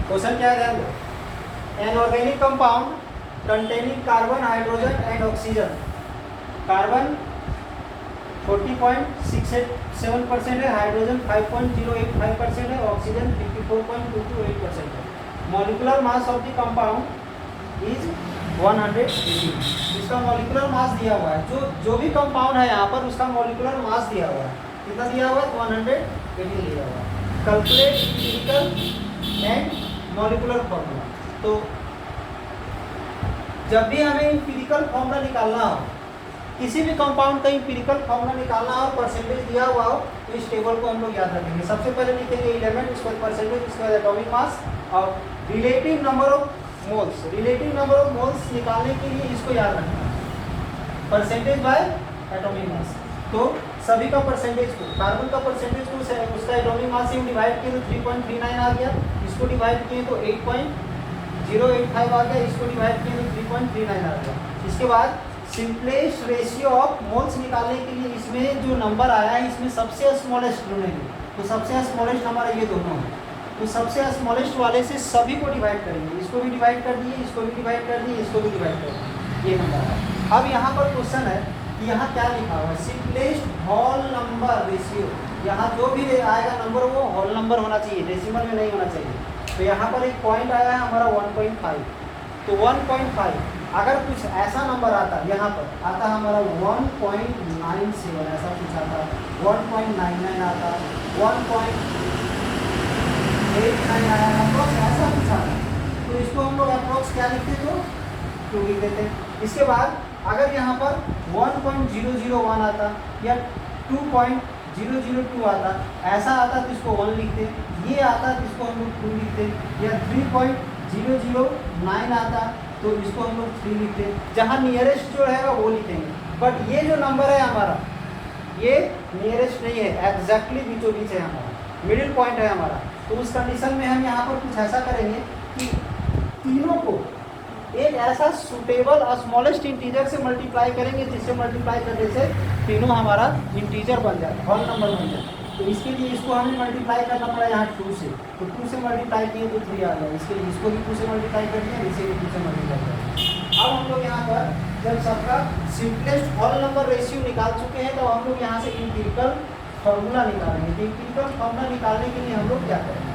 Question क्या है, ध्यान दो। An organic compound containing carbon, hydrogen and oxygen. Carbon 40.687% है, हाइड्रोजन 5.085% है, ऑक्सीजन 54.228% है। Molecular mass of the compound is 180। इसका मॉलिक्यूलर मास दिया हुआ है, जो भी कंपाउंड है यहाँ पर उसका मॉलिक्यूलर मास दिया हुआ है। कितना दिया हुआ है? 180 दिया हुआ है। Calculate physical and molecular formula. तो जब भी हमें एम्पिरिकल फॉर्मूला निकालना हो, किसी भी कंपाउंड का एम्पिरिकल फॉर्मूला निकालना हो, परसेंटेज दिया हुआ हो, तो इस टेबल को हम लोग याद रखेंगे। सबसे पहले लिखेंगे एलिमेंट, उसके बाद परसेंटेज, उसके बाद एटॉमिक मास और relative number of moles. Relative number of moles निकालने के लिए इसको याद रखना है, परसेंटेज बाय एटॉमिक मास। तो सभी का परसेंटेज को, कार्बन का परसेंटेज को उसका एटॉमिक मास से डिवाइड किए तो 3.39 आ गया, इसको डिवाइड किए तो 8.085 आ गया, इसको डिवाइड किए तो 3.39 आ गया। इसके बाद सिंपलेस्ट रेशियो ऑफ मोल्स निकालने के लिए इसमें जो नंबर आया है, इसमें सबसे स्मॉलेस्ट ढूंढेंगे। तो सबसे स्मॉलेस्ट हमारा ये दोनों है, तो सबसे स्मॉलेस्ट वाले से सभी को डिवाइड करेंगे। इसको भी डिवाइड कर दिए, इसको भी डिवाइड कर दिए, इसको भी डिवाइड कर दिए, ये नंबर है। अब यहाँ पर क्वेश्चन है कि यहाँ क्या लिखा हुआ है, सिंपलेस्ट होल नंबर रेशियो। यहाँ जो भी आएगा नंबर वो होल नंबर होना चाहिए, डेसिमल में नहीं होना चाहिए। तो यहाँ पर एक पॉइंट आया है हमारा 1.5, तो 1.5 अगर कुछ ऐसा नंबर आता, यहाँ पर आता हमारा 1.97, ऐसा कुछ आता, 1.99 आता, 1.89 आया, अप्रोक्स ऐसा कुछ आता, तो इसको हम लोग अप्रोक्स क्या लिखते, तो 2 लिख देते। इसके बाद अगर यहाँ पर 1.001 आता या 2.002 आता, ऐसा आता तो इसको 1 लिखते, ये आता तो इसको हम लोग 2 लिखते, या 3.009 आता तो इसको हम लोग 3 लिखते। जहाँ नियरेस्ट जो रहेगा वो लिखेंगे। बट ये जो नंबर है हमारा, ये नियरेस्ट नहीं है, एग्जैक्टली बीचों बीच है हमारा, मिडिल पॉइंट है हमारा। तो उस कंडीशन में हम यहाँ पर कुछ ऐसा करेंगे कि तीनों को एक ऐसा सुटेबल स्मॉलेस्ट इंटीजर से मल्टीप्लाई करेंगे, जिससे मल्टीप्लाई करने से तीनों हमारा इंटीजर बन जाए, होल नंबर बन जाए। तो इसके लिए इसको हमें मल्टीप्लाई करना पड़ा यहाँ 2 से, तो 2 से मल्टीप्लाई किए तो 3 आ गया। इसके लिए इसको भी 2 से मल्टीप्लाई कर दिया, इसे भी 2 से मल्टीप्लाई कर दिया। अब हम लोग यहाँ पर जब सबका सिंपलेस्ट होल नंबर रेशियो निकाल चुके हैं, तो हम लोग यहाँ से एम्पिरिकल फॉर्मूला निकालेंगे। तो एम्पिरिकल फॉर्मूला निकालने के लिए हम लोग क्या करेंगे,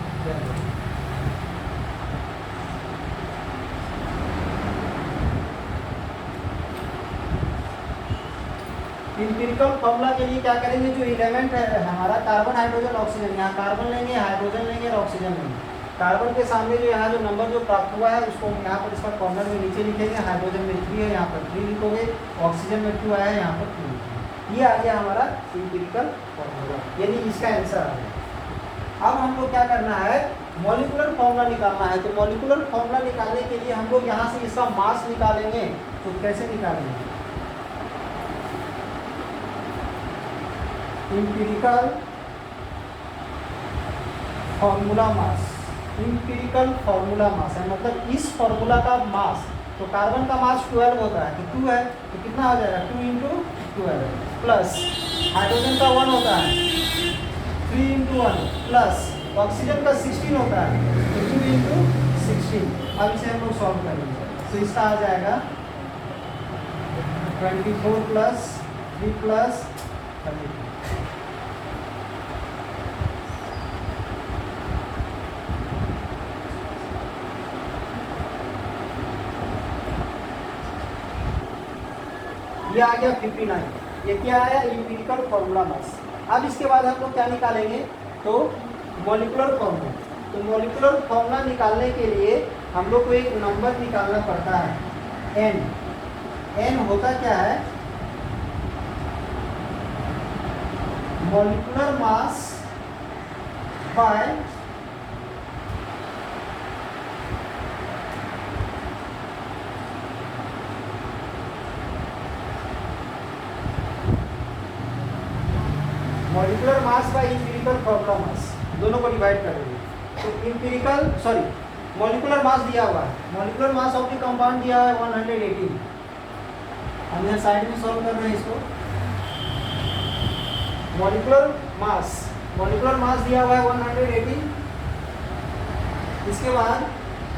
एम्पिरिकल फॉर्मूला के लिए क्या करेंगे, जो एलिमेंट है हमारा कार्बन, हाइड्रोजन, ऑक्सीजन, यहाँ कार्बन लेंगे, हाइड्रोजन लेंगे और ऑक्सीजन लेंगे। कार्बन के सामने जो यहाँ जो नंबर जो प्राप्त हुआ है उसको यहाँ पर इसका कॉर्नर में नीचे लिखेंगे। हाइड्रोजन में 3 है, यहाँ पर 3 लिखोगे, ऑक्सीजन में 2 आया है, यहाँ पर 2 लिखोगे। ये आ गया हमारा एम्पिरिकल फॉर्मूला, यानी इसका आंसर आ गया। अब हम लोग क्या करना है, मॉलिक्यूलर फॉर्मूला निकालना है। तो मॉलिक्यूलर फॉर्मूला निकालने के लिए हम लोग यहाँ से इसका मास निकालेंगे। तो कैसे निकालेंगे, empirical formula mass, empirical formula mass है मतलब इस फॉर्मूला का मास। तो कार्बन का मास 12 होता है, तो 2 है, तो कितना हो जाएगा, 2 × 12 प्लस हाइड्रोजन का 1 होता है, 3 × 1 प्लस ऑक्सीजन का 16 होता है, तो 2 × 16। अब इसे हम लोग सॉल्व करेंगे, तो इसका आ जाएगा 24 प्लस 3 प्लस 32। ये आ गया 59। ये क्या आया, एम्पिरिकल फॉर्मूला मास। अब इसके बाद हम लोग क्या निकालेंगे, तो मॉलिक्यूलर फॉर्मूला। तो मॉलिक्यूलर फॉर्मूला निकालने के लिए हम लोग को एक नंबर निकालना पड़ता है, n। n होता क्या है, molecular mass by molecular mass by empirical formula mass, दोनों को डिवाइड कर देंगे। तो मॉलिक्यूलर मास दिया हुआ है, molecular mass of the compound दिया हुआ है 118। हम यहाँ साइड में सॉल्व कर रहे हैं इसको। मॉलिक्यूलर मास दिया हुआ है 118। इसके बाद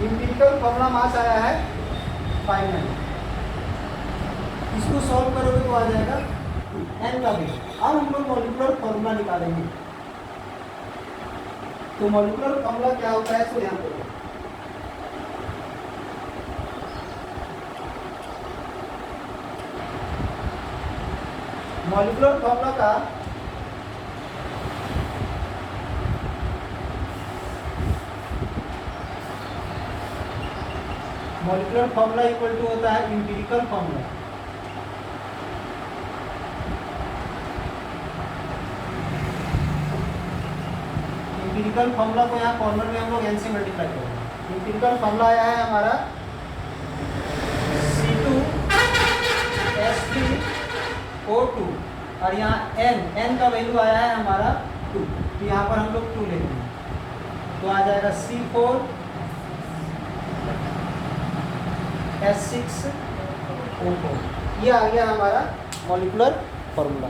एम्पिरिकल फॉर्मूला मास आया है फाइनल, इसको सॉल्व करोगे तो आ जाएगा n का वैल्यू। अब हम लोग मॉलिक्यूलर फॉर्मूला निकालेंगे। तो मॉलिक्यूलर फॉर्मूला क्या होता है, इसको ध्यान करो। मॉलिक्यूलर फॉर्मूला का मॉलिक्यूलर फॉर्मूला इक्वल टू होता है एम्पिरिकल फॉर्मूला। एम्पिरिकल फॉर्मूला को यहाँ कॉर्नर में हम लोग n से मल्टीप्लाई करेंगे। एम्पिरिकल फॉर्मूला आया है हमारा C2H3O2 और यहाँ n का वैल्यू आया है हमारा 2, तो यहाँ पर हम लोग 2 ले लेंगे, तो आ जाएगा C4H6O4। ये आ गया हमारा मॉलिक्यूलर फॉर्मूला।